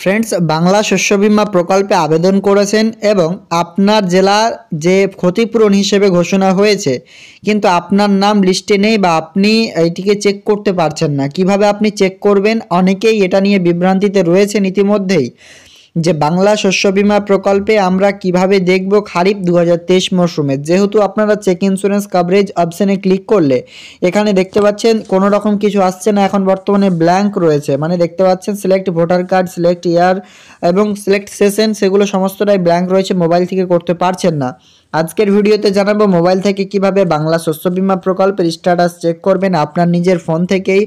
Friends, Bangla শস্য বীমা প্রকল্পে আবেদন করেছেন এবং আপনার জেলার যে ক্ষতিপূরণ হিসেবে ঘোষণা হয়েছে, কিন্তু আপনার নাম লিস্টে নেই বা আপনি এটিকে চেক করতে পারছেন না। কিভাবে আপনি চেক করবেন? অনেকেই এটা নিয়ে বিভ্রান্তিতে রয়েছেন ইতিমধ্যেই, যে বাংলা শস্য বীমা প্রকল্পে আমরা কিভাবে দেখব খারিফ 2023 মরশুমে। যেহেতু আপনারা চেক ইন্স্যুরেন্স কভারেজ অপশানে ক্লিক করলে এখানে দেখতে পাচ্ছেন কোনো রকম কিছু আসছে না, এখন বর্তমানে ব্ল্যাঙ্ক রয়েছে। মানে দেখতে পাচ্ছেন সিলেক্ট ভোটার কার্ড, সিলেক্ট ইয়ার এবং সিলেক্ট সেশন, সেগুলো সমস্তটাই ব্ল্যাঙ্ক রয়েছে, মোবাইল থেকে করতে পারছেন না। আজকের ভিডিওতে জানাবো মোবাইল থেকে কিভাবে বাংলা শস্য বীমা প্রকল্পের স্ট্যাটাস চেক করবেন আপনার নিজের ফোন থেকেই,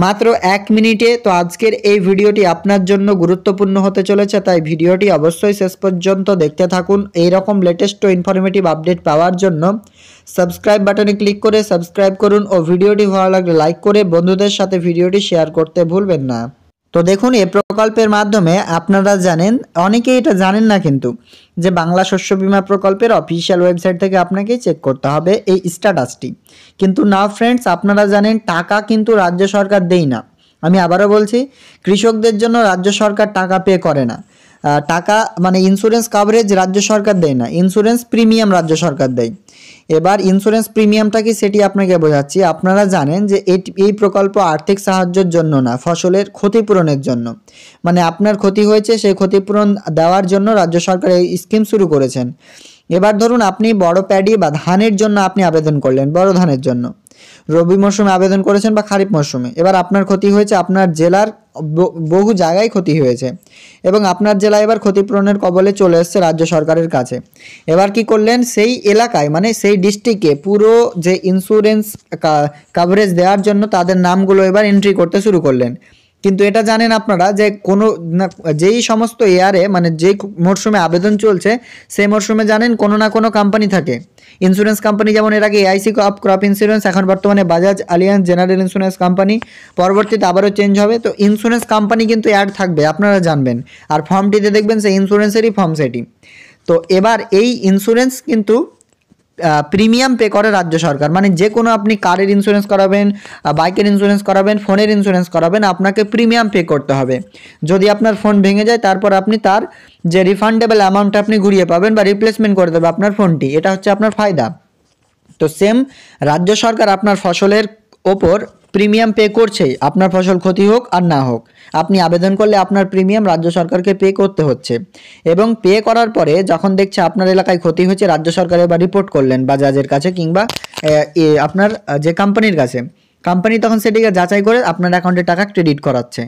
মাত্র 1 মিনিটে। তো আজকের এই ভিডিওটি আপনার জন্য গুরুত্বপূর্ণ হতে চলেছে, তাই ভিডিওটি অবশ্যই শেষ পর্যন্ত দেখতে থাকুন। এই রকম লেটেস্ট ও ইনফরমেটিভ আপডেট পাওয়ার জন্য সাবস্ক্রাইব বাটনে ক্লিক করে সাবস্ক্রাইব করুন ও ভিডিওটি ভালো লাগলে লাইক করে বন্ধুদের সাথে ভিডিওটি শেয়ার করতে ভুলবেন না। তো দেখুন, এই প্রকল্পের মাধ্যমে আপনারা জানেন, অনেকেই এটা জানেন না কিন্তু, যে বাংলা শস্য বীমা প্রকল্পের অফিসিয়াল ওয়েবসাইট থেকে আপনাকে চেক করতে হবে এই স্ট্যাটাসটি। কিন্তু না ফ্রেন্ডস, আপনারা জানেন টাকা কিন্তু রাজ্য সরকার দেয় না। আমি আবারও বলছি, কৃষকদের জন্য রাজ্য সরকার টাকা পে করে না। টাকা মানে ইন্স্যুরেন্স কভারেজ রাজ্য সরকার দেয় না, ইন্স্যুরেন্স প্রিমিয়াম রাজ্য সরকার দেয়। এবার ইন্স্যুরেন্স প্রিমিয়ামটা কি সেটি আপনাকে বোঝাচ্ছি। আপনারা জানেন যে এই প্রকল্প আর্থিক সাহায্যের জন্য না, ফসলের ক্ষতিপূরণের জন্য। মানে আপনার ক্ষতি হয়েছে, সেই ক্ষতিপূরণ দেওয়ার জন্য রাজ্য সরকার এই স্কিম শুরু করেছেন। এবার ধরুন আপনি বড় প্যাডি বা ধানের জন্য আপনি আবেদন করলেন, বড় ধানের জন্য রবি মরশুমে আবেদন করেছেন বা খারিফ মরশুমে। এবার আপনার ক্ষতি হয়েছে, আপনার জেলার বহু জায়গায় ক্ষতি হয়েছে এবং আপনার জেলা এবার ক্ষতিপূরণের কবলে চলে এসেছে রাজ্য সরকারের কাছে। এবার কি করলেন, সেই এলাকায় মানে সেই ডিস্ট্রিক্টে পুরো যে ইন্স্যুরেন্স কভারেজ দেওয়ার জন্য তাদের নামগুলো এবার এন্ট্রি করতে শুরু করলেন। কিন্তু এটা জানেন আপনারা যে কোনো যেই সমস্ত ইয়ারে মানে যেই মরশুমে আবেদন চলছে সেই মরশুমে জানেন কোনো না কোনো কোম্পানি থাকে, ইন্স্যুরেন্স কোম্পানি। যেমন এর আগে এআইসি ক্রপ ইন্স্যুরেন্স, এখন বর্তমানে Bajaj alliance general insurance company, পরবর্তীতে আবারও চেঞ্জ হবে। তো ইন্স্যুরেন্স কোম্পানি কিন্তু অ্যাড থাকবে, আপনারা জানবেন। আর ফর্মটিতে দেখবেন সেই ইন্স্যুরেন্সেরই ফর্ম সেটি। তো এবার এই ইন্স্যুরেন্স কিন্তু প্রিমিয়াম পে করে রাজ্য সরকার। মানে যে কোনো আপনি কারের ইন্স্যুরেন্স করাবেন, বাইকের ইন্স্যুরেন্স করাবেন, ফোনের ইন্স্যুরেন্স করাবেন, আপনাকে প্রিমিয়াম পে করতে হবে। যদি আপনার ফোন ভেঙে যায় তারপর আপনি তার যে রিফান্ডেবল অ্যামাউন্ট আপনি ঘুরিয়ে পাবেন বা রিপ্লেসমেন্ট করে দেবে আপনার ফোনটি, এটা হচ্ছে আপনার ফায়দা। তো সেম রাজ্য সরকার আপনার ফসলের ওপর প্রিমিয়াম পে করছেই, আপনার ফসল ক্ষতি হোক আর না হোক। আপনি আবেদন করলে আপনার প্রিমিয়াম রাজ্য সরকারকে পে করতে হচ্ছে এবং পে করার পরে যখন দেখছে আপনার এলাকায় ক্ষতি হচ্ছে, রাজ্য সরকার এবার রিপোর্ট করলেন বাজাজের কাছে কিংবা আপনার যে কোম্পানির কাছে, কোম্পানি তখন সেটিকে যাচাই করে আপনার অ্যাকাউন্টে টাকা ক্রেডিট করাচ্ছে।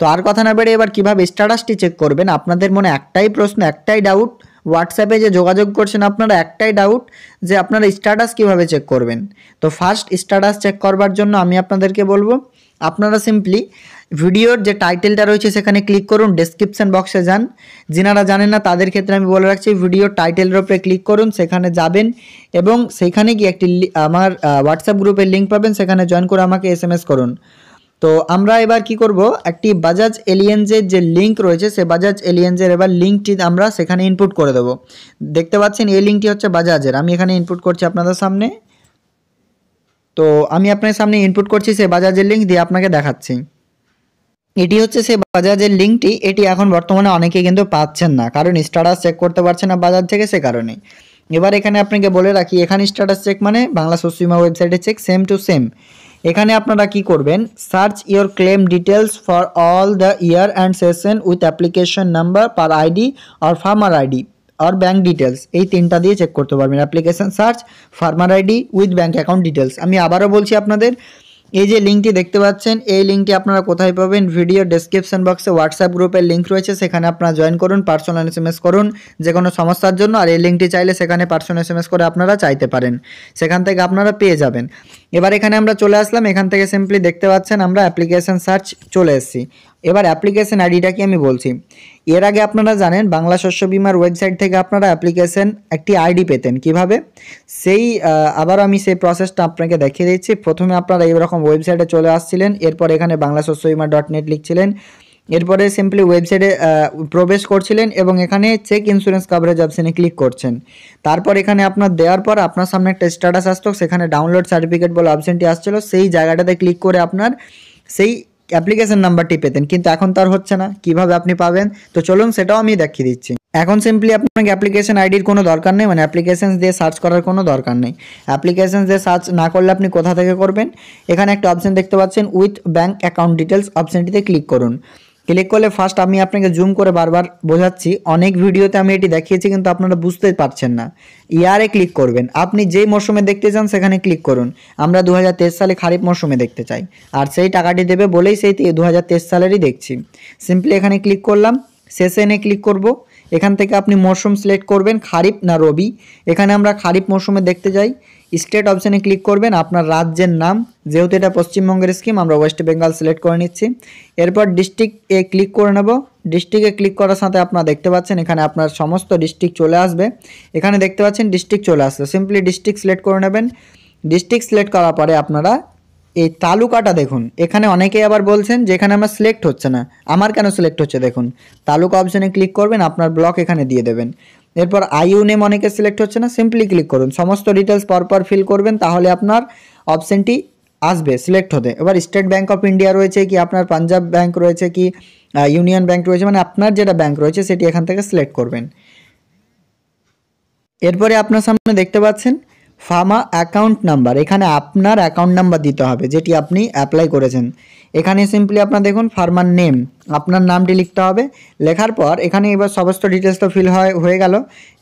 তো আর কথা না বেড়ে এবার কীভাবে স্ট্যাটাসটি চেক করবেন, আপনাদের মনে একটাই প্রশ্ন, একটাই ডাউট, হোয়াটসঅ্যাপে যে যোগাযোগ করছেন আপনারা একটাই ডাউট যে আপনারা স্ট্যাটাস কিভাবে চেক করবেন। তো ফার্স্ট স্ট্যাটাস চেক করবার জন্য আমি আপনাদেরকে বলবো, আপনারা সিম্পলি ভিডিওর যে টাইটেলটা রয়েছে সেখানে ক্লিক করুন, ডেসক্রিপশন বক্সে যান। যিনারা জানেন না তাদের ক্ষেত্রে আমি বলে রাখছি, ভিডিওর টাইটেলের উপরে ক্লিক করুন, সেখানে যাবেন এবং সেখানে গিয়ে একটি আমার হোয়াটসঅ্যাপ গ্রুপের লিঙ্ক পাবেন, সেখানে জয়েন করে আমাকে SMS করুন। তো আমরা এবার কি করব, একটি বাজাজ এলিয়েন্সের যে লিঙ্ক রয়েছে সে বাজাজ এলিয়েন্সের এবার লিঙ্কটি আমরা সেখানে ইনপুট করে দেব। দেখতে পাচ্ছেন এই লিঙ্কটি হচ্ছে বাজাজের, আমি এখানে ইনপুট করছি আপনাদের সামনে। তো আমি আপনার সামনে ইনপুট করছি সেই বাজাজের লিঙ্ক দিয়ে আপনাকে দেখাচ্ছি। এটি হচ্ছে সেই বাজাজের লিঙ্কটি। এটি এখন বর্তমানে অনেকে কিন্তু পাচ্ছেন না, কারণ স্ট্যাটাস চেক করতে পারছে না বাজাজ থেকে, সে কারণে। এবার এখানে আপনাকে বলে রাখি, এখানে স্ট্যাটাস চেক মানে বাংলা শস্য বীমা ওয়েবসাইটে চেক সেম টু সেম। এখানে আপনারা কি করবেন, search your claim details for all the year and session with application number per ID or farmer ID আর ব্যাঙ্ক ডিটেলস, এই তিনটা দিয়ে চেক করতে পারবেন। Application search, farmer ID with bank account details. আমি আবারও বলছি আপনাদের, এই যে লিঙ্কটি দেখতে পাচ্ছেন এই লিঙ্কটি আপনারা কোথায় পাবেন, ভিডিও ডেসক্রিপশন বক্সে হোয়াটসঅ্যাপ গ্রুপের লিঙ্ক রয়েছে, সেখানে আপনারা জয়েন করুন, পার্সোনাল SMS করুন যে কোনো সমস্যার জন্য। আর এই লিঙ্কটি চাইলে সেখানে পার্সোনাল SMS করে আপনারা চাইতে পারেন, সেখান থেকে আপনারা পেয়ে যাবেন। এবার এখানে আমরা চলে আসলাম, এখান থেকে সিম্পলি দেখতে পাচ্ছেন আমরা অ্যাপ্লিকেশন সার্চ চলে এসেছি। এবার অ্যাপ্লিকেশন আইডিটা কি আমি বলছি। এর আগে আপনারা জানেন বাংলা শস্য বীমার ওয়েবসাইট থেকে আপনারা অ্যাপ্লিকেশন একটি আইডি পেতেন কিভাবে, সেই আবার আমি সেই প্রসেসটা আপনাকে দেখিয়ে দিচ্ছি। প্রথমে আপনারা এইরকম ওয়েবসাইটে চলে আসছিলেন, এরপর এখানে banglashoshobima.net লিখছিলেন, এরপরে সিম্পলি ওয়েবসাইটে প্রবেশ করছিলেন এবং এখানে চেক ইন্স্যুরেন্স কভারেজ অপশানে ক্লিক করছেন। তারপর এখানে আপনার দেওয়ার পর আপনার সামনে একটা স্ট্যাটাস আসতো, সেখানে ডাউনলোড সার্টিফিকেট বলে অপশানটি আসছিল, সেই জায়গাটাতে ক্লিক করে আপনার সেই অ্যাপ্লিকেশন নাম্বারটি পেতেন, কিন্তু এখন তার হচ্ছে না। কিভাবে আপনি পাবেন? তো চলুন সেটাও আমি দেখিয়ে দিচ্ছি। এখন সিম্পলি আপনাকে অ্যাপ্লিকেশন আইডির কোনো দরকার নেই, মানে অ্যাপ্লিকেশন দিয়ে সার্চ করার কোনো দরকার নেই। অ্যাপ্লিকেশন দিয়ে সার্চ না করলে আপনি কোথা থেকে করবেন? এখানে একটা অপশন দেখতে পাচ্ছেন উইথ ব্যাঙ্ক অ্যাকাউন্ট ডিটেলস, অপশনটিতে ক্লিক করুন। ক্লিক করলে ফার্স্ট আমি আপনাকে জুম করে বারবার বোঝাচ্ছি, অনেক ভিডিওতে আমি এটি দেখিয়েছি কিন্তু আপনারা বুঝতে পারছেন না। ইয়ারে ক্লিক করবেন, আপনি যেই মরশুমে দেখতে চান সেখানে ক্লিক করুন। আমরা 2023 সালে খারিফ মরশুমে দেখতে চাই, আর সেই টাকাটি দেবে বলেই সেই 2023 সালেরই দেখছি। সিম্পলি এখানে ক্লিক করলাম, শেষে এনে ক্লিক করব। এখান থেকে আপনি মরশুম সিলেক্ট করবেন, খারিফ না রবি। এখানে আমরা খারিফ মরশুমে দেখতে যাই, স্টেট অপশানে ক্লিক করবেন, আপনার রাজ্যের নাম, যেহেতু এটা পশ্চিমবঙ্গের স্কিম আমরা ওয়েস্ট বেঙ্গল সিলেক্ট করে নিচ্ছি। এরপর ডিস্ট্রিক্টে ক্লিক করে নেব। ডিস্ট্রিক্টে ক্লিক করার সাথে আপনারা দেখতে পাচ্ছেন এখানে আপনার সমস্ত ডিস্ট্রিক্ট চলে আসবে। এখানে দেখতে পাচ্ছেন ডিস্ট্রিক্ট চলে আসছে, সিম্পলি ডিস্ট্রিক্ট সিলেক্ট করে নেবেন। ডিস্ট্রিক্ট সিলেক্ট করার পরে আপনারা এই তালুকাটা দেখুন, এখানে অনেকেই আবার বলছেন যে এখানে আমার সিলেক্ট হচ্ছে না, আমার কেন সিলেক্ট হচ্ছে দেখুন। তালুকা অপশানে ক্লিক করবেন, আপনার ব্লক এখানে দিয়ে দেবেন। এরপর আইইউ নেম অনেকে সিলেক্ট হচ্ছে না, সিম্পলি ক্লিক করুন, সমস্ত ডিটেলস পরপর ফিল করবেন, তাহলে আপনার অপশানটি আসবে সিলেক্ট হতে। এবার স্টেট ব্যাঙ্ক অফ ইন্ডিয়া রয়েছে কি আপনার পাঞ্জাব ব্যাঙ্ক রয়েছে কি ইউনিয়ন ব্যাঙ্ক রয়েছে, মানে আপনার যেটা ব্যাঙ্ক রয়েছে সেটি এখান থেকে সিলেক্ট করবেন। এরপরে আপনার সামনে দেখতে পাচ্ছেন ফার্মা অ্যাকাউন্ট নাম্বার, এখানে আপনার অ্যাকাউন্ট নাম্বার দিতে হবে যেটি আপনি অ্যাপ্লাই করেছেন। এখানে সিম্পলি আপনার দেখুন ফার্মার নেম, আপনার নামটি লিখতে হবে। লেখার পর এখানে এবার সমস্ত ডিটেলস তো ফিল হয়ে গেল।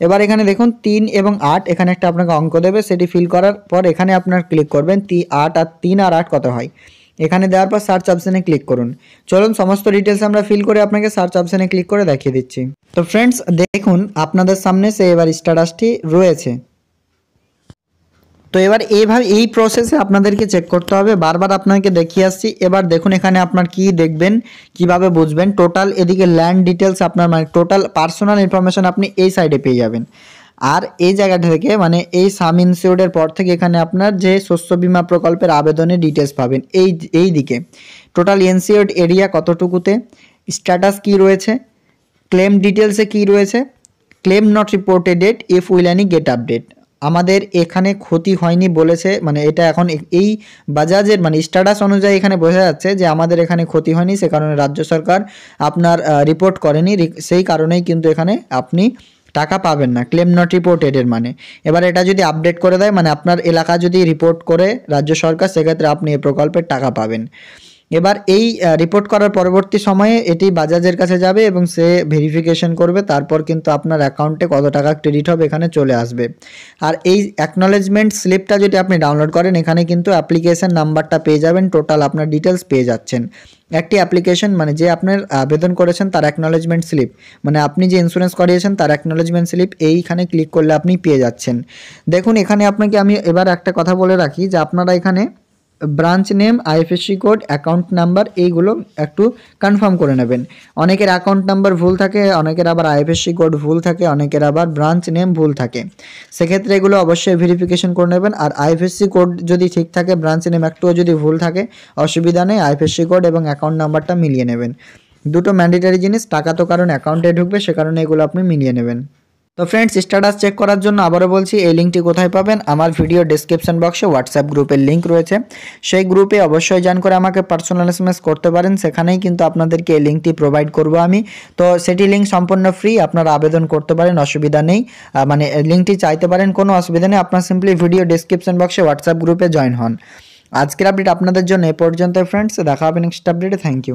এবার এখানে দেখুন 3 এবং 8, এখানে একটা আপনাকে অঙ্ক দেবে, সেটি ফিল করার পর এখানে আপনার ক্লিক করবেন 8 আর 3 আর 8 কত হয়। এখানে দেওয়ার পর সার্চ অপশানে ক্লিক করুন। চলুন সমস্ত ডিটেলস আমরা ফিল করে আপনাকে সার্চ অপশানে ক্লিক করে দেখিয়ে দিচ্ছি। তো ফ্রেন্ডস দেখুন আপনাদের সামনে সে এবার স্ট্যাটাসটি রয়েছে। তো এবার এইভাবে এই প্রসেসে আপনাদেরকে চেক করতে হবে, বারবার আপনাকে দেখিয়ে আসছি। এবার দেখুন এখানে আপনার কি দেখবেন, কিভাবে বুঝবেন। টোটাল এদিকে ল্যান্ড ডিটেলস আপনার মানে টোটাল পার্সোনাল ইনফরমেশন আপনি এই সাইডে পেয়ে যাবেন। আর এই জায়গাটা থেকে মানে এই সাম ইনসিওর্ডের পর থেকে এখানে আপনার যে শস্য বীমা প্রকল্পের আবেদনের ডিটেলস পাবেন। এই দিকে টোটাল ইনসিওর্ড এরিয়া কতটুকুতে, স্ট্যাটাস কি রয়েছে, ক্লেম ডিটেলসে কি রয়েছে, claim not reported date if will any get update. আমাদের এখানে ক্ষতি হয়নি বলেছে, মানে এটা এখন এই বাজাজের মানে স্ট্যাটাস অনুযায়ী এখানে বোঝা যাচ্ছে যে আমাদের এখানে ক্ষতি হয়নি, সে কারণে রাজ্য সরকার আপনার রিপোর্ট করেনি, সেই কারণেই কিন্তু এখানে আপনি টাকা পাবেন না, ক্লেম নট রিপোর্টেডের মানে। এবার এটা যদি আপডেট করে দেয় মানে আপনার এলাকা যদি রিপোর্ট করে রাজ্য সরকার, সেক্ষেত্রে আপনি এই প্রকল্পের টাকা পাবেন। এবার এই রিপোর্ট করার পরবর্তী সময়ে এটি বাজাজের কাছে যাবে এবং সে ভেরিফিকেশন করবে, তারপর কিন্তু আপনার অ্যাকাউন্টে কত টাকা ক্রেডিট হবে এখানে চলে আসবে। আর এই অ্যাকনলেজমেন্ট স্লিপটা যদি আপনি ডাউনলোড করেন এখানে কিন্তু অ্যাপ্লিকেশন নাম্বারটা পেয়ে যাবেন, টোটাল আপনার ডিটেলস পেয়ে যাচ্ছেন। একটি অ্যাপ্লিকেশন মানে যে আপনার আবেদন করেছেন তার অ্যাকনলেজমেন্ট স্লিপ, মানে আপনি যে ইন্স্যুরেন্স করিয়েছেন তার অ্যাকনলেজমেন্ট স্লিপ এইখানে ক্লিক করলে আপনি পেয়ে যাচ্ছেন। দেখুন এখানে আপনাকে আমি এবার একটা কথা বলে রাখি যে আপনারা এখানে branch name, IFSC code, account number এইগুলো একটু কনফার্ম করে নেবেন। অনেকের অ্যাকাউন্ট নাম্বার ভুল থাকে, অনেকের আবার আইএফএসসি কোড ভুল থাকে, অনেকের আবার ব্রাঞ্চ নেম ভুল থাকে, সেক্ষেত্রে এগুলো অবশ্যই ভেরিফিকেশন করে নেবেন। আর আইএফএসসি কোড যদি ঠিক থাকে, ব্রাঞ্চ নেম একটুও যদি ভুল থাকে অসুবিধা নেই, আইএফএসসি কোড এবং অ্যাকাউন্ট নাম্বারটা মিলিয়ে নেবেন। দুটো ম্যান্ডেটারি জিনিস, টাকা তো কারণ অ্যাকাউন্টে ঢুকবে, সে কারণে এগুলো আপনি মিলিয়ে নেবেন। তো ফ্রেন্ডস স্ট্যাটাস চেক করার জন্য আবারও বলছি এই লিঙ্কটি কোথায় পাবেন, আমার ভিডিও ডেসক্রিপশন বক্সে হোয়াটসঅ্যাপ গ্রুপের লিঙ্ক রয়েছে, সেই গ্রুপে অবশ্যই জয়েন করে আমাকে পার্সোনাল এসএমএস করতে পারেন, সেখানেই কিন্তু আপনাদেরকে এই লিঙ্কটি প্রোভাইড করব আমি। তো সেটি লিঙ্ক সম্পূর্ণ ফ্রি, আপনারা আবেদন করতে পারেন, অসুবিধা নেই, মানে লিঙ্কটি চাইতে পারেন, কোনো অসুবিধা নেই। আপনার সিম্পলি ভিডিও ডেসক্রিপশন বক্সে হোয়াটসঅ্যাপ গ্রুপে জয়েন হন। আজকের আপডেট আপনাদের জন্য এ পর্যন্ত ফ্রেন্ডস, দেখা হবে নেক্সট আপডেটে। Thank you.